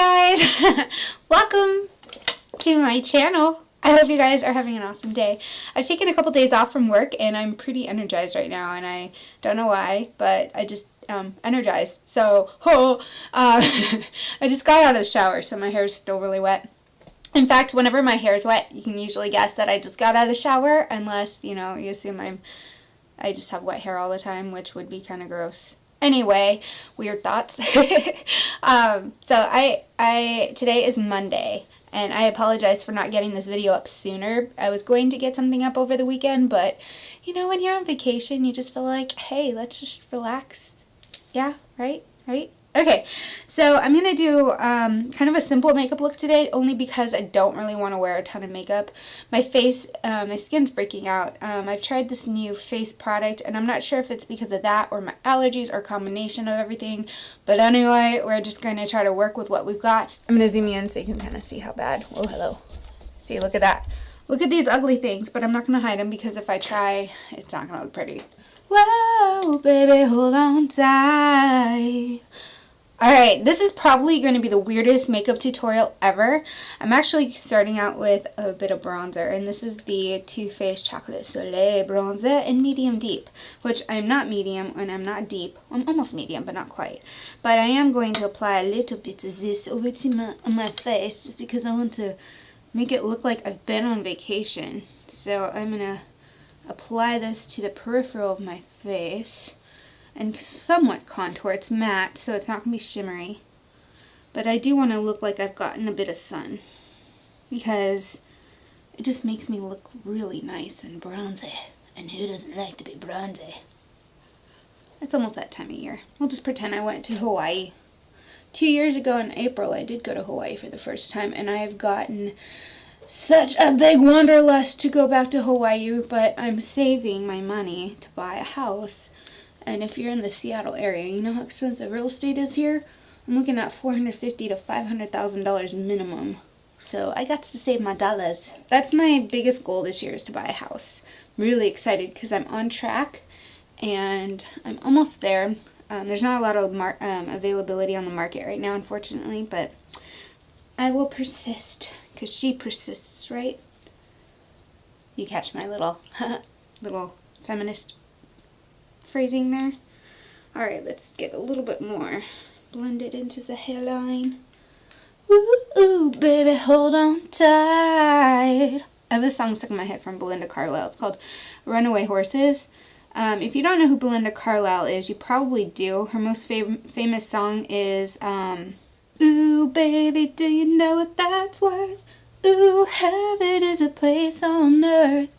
guys! Welcome to my channel. I hope you guys are having an awesome day. I've taken a couple days off from work and I'm pretty energized right now, and I don't know why, but I just energized. So, I just got out of the shower, so my hair is still really wet. In fact, whenever my hair is wet, you can usually guess that I just got out of the shower, unless, you know, you assume I just have wet hair all the time, which would be kind of gross. Anyway, weird thoughts. Today is Monday, and I apologize for not getting this video up sooner. I was going to get something up over the weekend, but you know, when you're on vacation, you just feel like, hey, let's just relax. Yeah, right? Okay, so I'm going to do kind of a simple makeup look today, only because I don't really want to wear a ton of makeup. My face, my skin's breaking out. I've tried this new face product, and I'm not sure if it's because of that or my allergies or combination of everything. But anyway, we're just going to try to work with what we've got. I'm going to zoom you in so you can kind of see how bad. Oh, hello. See, look at that. Look at these ugly things, but I'm not going to hide them because if I try, it's not going to look pretty. Whoa, baby, hold on tight. Alright, this is probably going to be the weirdest makeup tutorial ever. I'm actually starting out with a bit of bronzer, and this is the Too Faced Chocolate Soleil bronzer in medium deep, which I'm not medium and I'm not deep. I'm almost medium, but not quite. But I am going to apply a little bit of this over to my face, just because I want to make it look like I've been on vacation. So I'm going to apply this to the peripheral of my face. And somewhat contour. It's matte, so it's not going to be shimmery. But I do want to look like I've gotten a bit of sun, because it just makes me look really nice and bronzy. And who doesn't like to be bronzy? It's almost that time of year. I'll just pretend I went to Hawaii. 2 years ago in April, I did go to Hawaii for the first time, and I have gotten such a big wanderlust to go back to Hawaii, but I'm saving my money to buy a house. And if you're in the Seattle area, you know how expensive real estate is here? I'm looking at $450,000 to $500,000 minimum. So I got to save my dollars. That's my biggest goal this year, is to buy a house. I'm really excited because I'm on track and I'm almost there. There's not a lot of availability on the market right now, unfortunately, but I will persist because she persists, right? You catch my little feminist phrasing there. Alright, let's get a little bit more blended into the hairline. Ooh, baby, hold on tight. I have this song stuck in my head from Belinda Carlisle. It's called Runaway Horses. If you don't know who Belinda Carlisle is, you probably do. Her most famous song is Ooh, baby, do you know what that's worth? Ooh, heaven is a place on earth.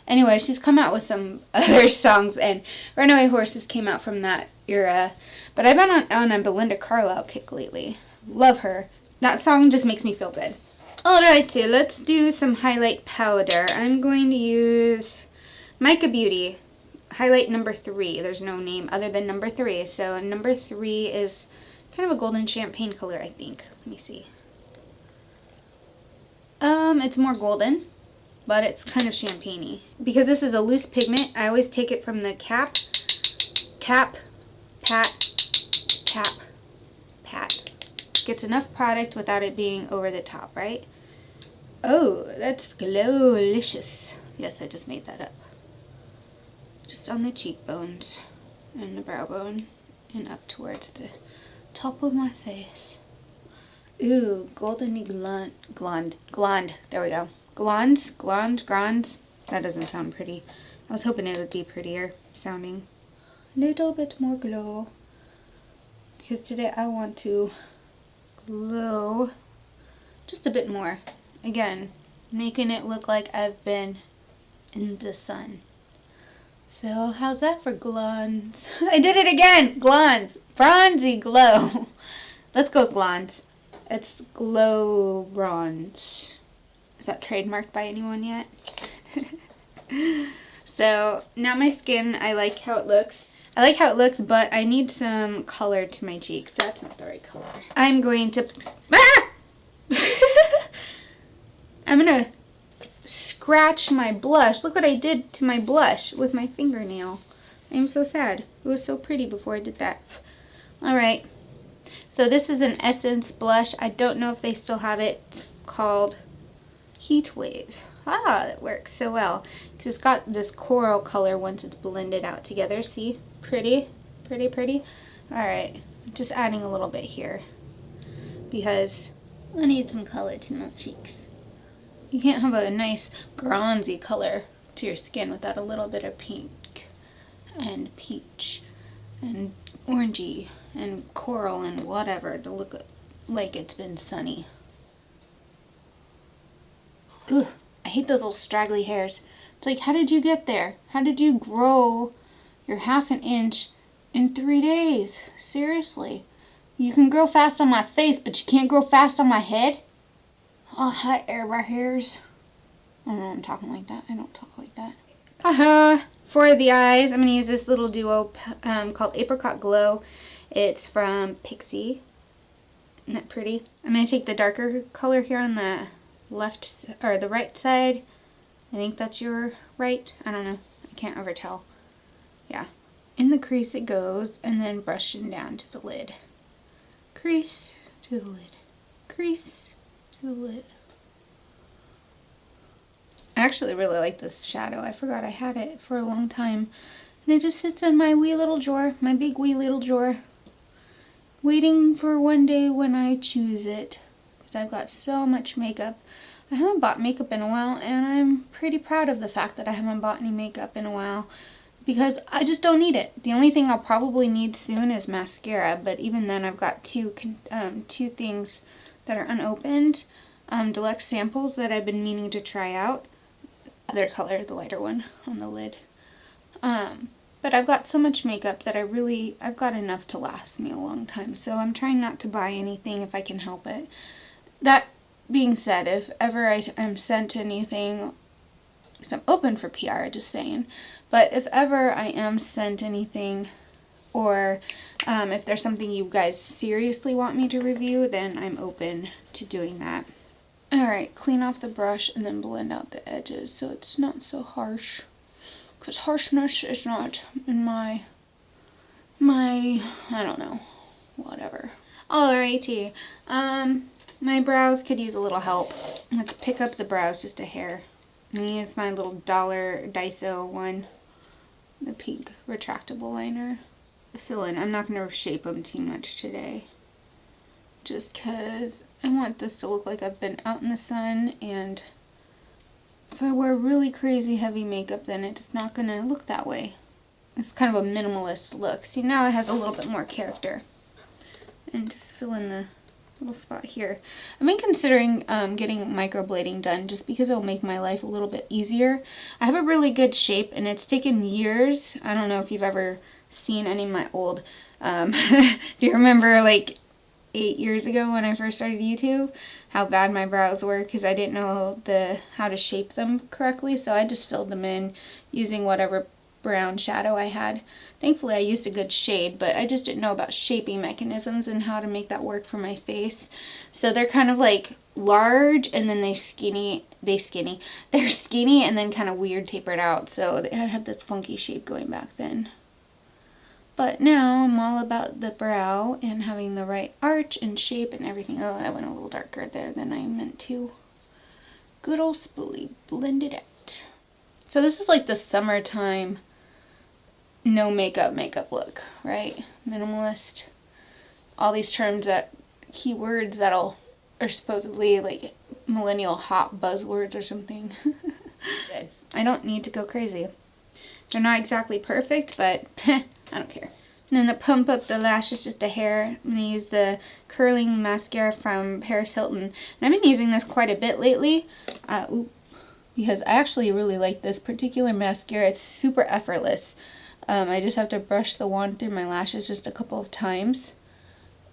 Anyway, she's come out with some other songs, and Runaway Horses came out from that era. But I've been on a Belinda Carlisle kick lately. Love her. That song just makes me feel good. Alrighty, let's do some highlight powder. I'm going to use Mica Beauty, highlight number 3. There's no name other than number 3. So number 3 is kind of a golden champagne color, I think. Let me see. It's more golden, but it's kind of champagne-y. Because this is a loose pigment, I always take it from the cap, tap, pat, tap, pat. Gets enough product without it being over the top, right? Oh, that's glowlicious. Yes, I just made that up. Just on the cheekbones and the brow bone and up towards the top of my face. Ooh, goldeny glond. There we go. Glonds. That doesn't sound pretty. I was hoping it would be prettier sounding. Little bit more glow. Because today I want to glow just a bit more. Again, making it look like I've been in the sun. So, how's that for glons? I did it again! Glons. Bronzy glow. Let's go with glons. It's glow bronze. Is that trademarked by anyone yet? So now my skin, I like how it looks. But I need some color to my cheeks. That's not the right color. I'm going to I'm gonna scratch my blush. Look what I did to my blush with my fingernail. I'm so sad. It was so pretty before I did that. Alright. So this is an Essence blush. I don't know if they still have it. It's called Heat Wave. Ah, that works so well because it's got this coral color once it's blended out together. See? Pretty, pretty, pretty. Alright, just adding a little bit here because I need some color to my cheeks. You can't have a nice bronzy color to your skin without a little bit of pink and peach and orangey and coral and whatever to look like it's been sunny. Ugh, I hate those little straggly hairs. It's like, how did you get there? How did you grow your ½ an inch in 3 days? Seriously. You can grow fast on my face, but you can't grow fast on my head? Oh, hi, airbrush hairs. I don't know, I'm talking like that. I don't talk like that. For the eyes, I'm going to use this little duo called Apricot Glow. It's from Pixie. Isn't that pretty? I'm going to take the darker color here on the left or the right side. I think that's your right. I don't know. I can't ever tell. Yeah. In the crease it goes, and then brushing down to the lid. Crease to the lid. Crease to the lid. I actually really like this shadow. I forgot I had it for a long time. And it just sits in my wee little drawer, my big wee little drawer, waiting for one day when I choose it. Because I've got so much makeup. I haven't bought makeup in a while, and I'm pretty proud of the fact that I haven't bought any makeup in a while. Because I just don't need it. The only thing I'll probably need soon is mascara, but even then I've got two things that are unopened. Deluxe samples that I've been meaning to try out. Other color, the lighter one on the lid. But I've got so much makeup that I've got enough to last me a long time. So I'm trying not to buy anything if I can help it. That being said, if ever I'm sent anything, because I'm open for PR, just saying. But if ever I am sent anything, or if there's something you guys seriously want me to review, then I'm open to doing that. Alright, clean off the brush and then blend out the edges so it's not so harsh. Because harshness is not in my, I don't know, whatever. Alrighty, my brows could use a little help. Let's pick up the brows just a hair. I'm going to use my little dollar Daiso one, the pink retractable liner. Fill in. I'm not going to shape them too much today. Just because I want this to look like I've been out in the sun, and if I wear really crazy heavy makeup, then it's not going to look that way. It's kind of a minimalist look. See, now it has a little bit more character. And just fill in the little spot here. I've been considering getting microblading done just because it'll make my life a little bit easier. I have a really good shape, and it's taken years. I don't know if you've ever seen any of my old, do you remember like 8 years ago when I first started YouTube, how bad my brows were because I didn't know how to shape them correctly, so I just filled them in using whatever brown shadow I had. Thankfully I used a good shade, but I just didn't know about shaping mechanisms and how to make that work for my face. So they're kind of like large, and then they're skinny and then kind of weird tapered out, so they had this funky shape going back then. But now I'm all about the brow and having the right arch and shape and everything. Oh, I went a little darker there than I meant to. Good old spoolie, blend it out. So this is like the summertime no makeup look, right? Minimalist. All these terms keywords that are supposedly like millennial hot buzzwords or something. Good. I don't need to go crazy. They're not exactly perfect, but I don't care. And then to pump up the lashes just a hair, I'm going to use the curling mascara from Paris Hilton. And I've been using this quite a bit lately because I actually really like this particular mascara. It's super effortless. I just have to brush the wand through my lashes just a couple of times,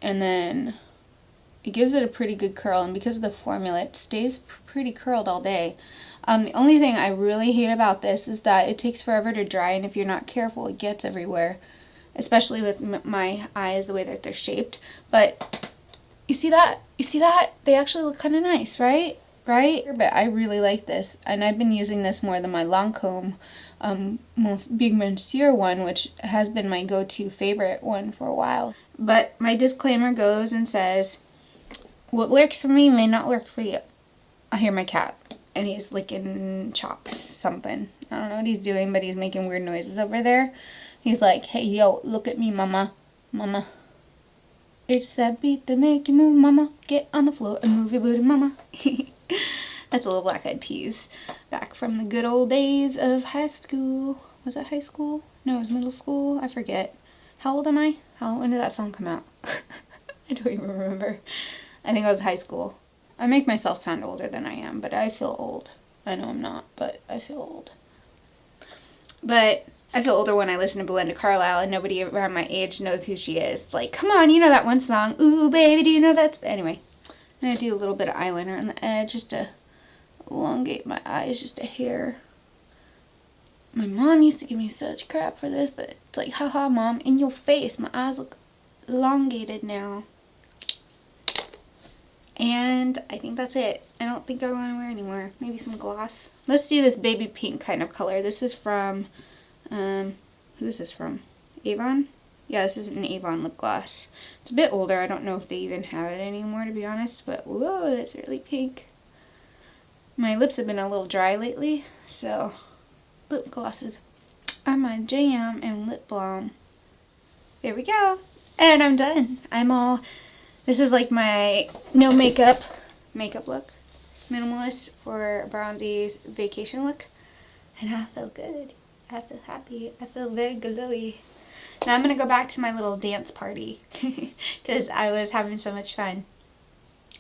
and then it gives it a pretty good curl, and because of the formula it stays pretty curled all day. The only thing I really hate about this is that it takes forever to dry, and if you're not careful it gets everywhere, especially with my eyes the way that they're shaped. But you see that? You see that? They actually look kind of nice, right? Right? But I really like this, and I've been using this more than my Lancome most Big Monsieur one, which has been my go-to favorite one for a while. But my disclaimer goes and says, what works for me may not work for you. I hear my cat, and he's licking chops, something. I don't know what he's doing, but he's making weird noises over there. He's like, hey, yo, look at me, mama. Mama. It's that beat that make you move, mama. Get on the floor and move your booty, mama. That's a little Black Eyed Peas. Back from the good old days of high school. Was that high school? No, it was middle school. I forget. How old am I? When did that song come out? I don't even remember. I think I was high school. I make myself sound older than I am, but I feel old. I know I'm not, but I feel old. But I feel older when I listen to Belinda Carlisle, and nobody around my age knows who she is. It's like, come on, you know that one song. Ooh, baby, do you know that? Anyway, I'm going to do a little bit of eyeliner on the edge just to elongate my eyes just a hair. My mom used to give me such crap for this, but it's like, haha, mom, in your face. My eyes look elongated now. And I think that's it. I don't think I want to wear anymore. Maybe some gloss. Let's do this baby pink kind of color. This is from, who is this from? Avon? Yeah, this is an Avon lip gloss. It's a bit older. I don't know if they even have it anymore, to be honest. But whoa, it's really pink. My lips have been a little dry lately, so lip glosses are my jam and lip balm. There we go. And I'm done. This is like my no makeup look. Minimalist for Bronzy's vacation look. And I feel good. I feel happy. I feel very glowy. Now I'm going to go back to my little dance party. Because I was having so much fun.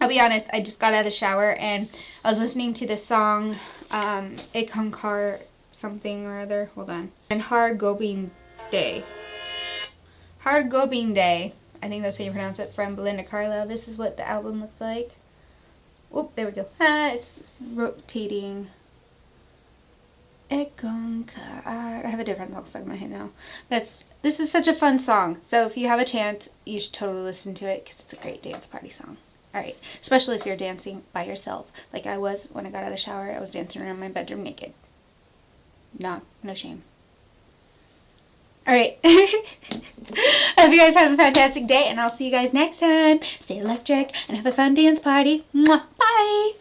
I'll be honest, I just got out of the shower and I was listening to this song, Ikankar something or other. Hold on. And Har Gobin Day. Har Gobin Day. I think that's how you pronounce it, from Belinda Carlisle. This is what the album looks like. Oop, there we go. It's rotating. Ikankar. I have a different song stuck in my head now. But this is such a fun song. So if you have a chance, you should totally listen to it because it's a great dance party song. Alright, especially if you're dancing by yourself, like I was when I got out of the shower. I was dancing around my bedroom naked. No shame. Alright, I hope you guys have a fantastic day, and I'll see you guys next time. Stay electric and have a fun dance party. Mwah. Bye!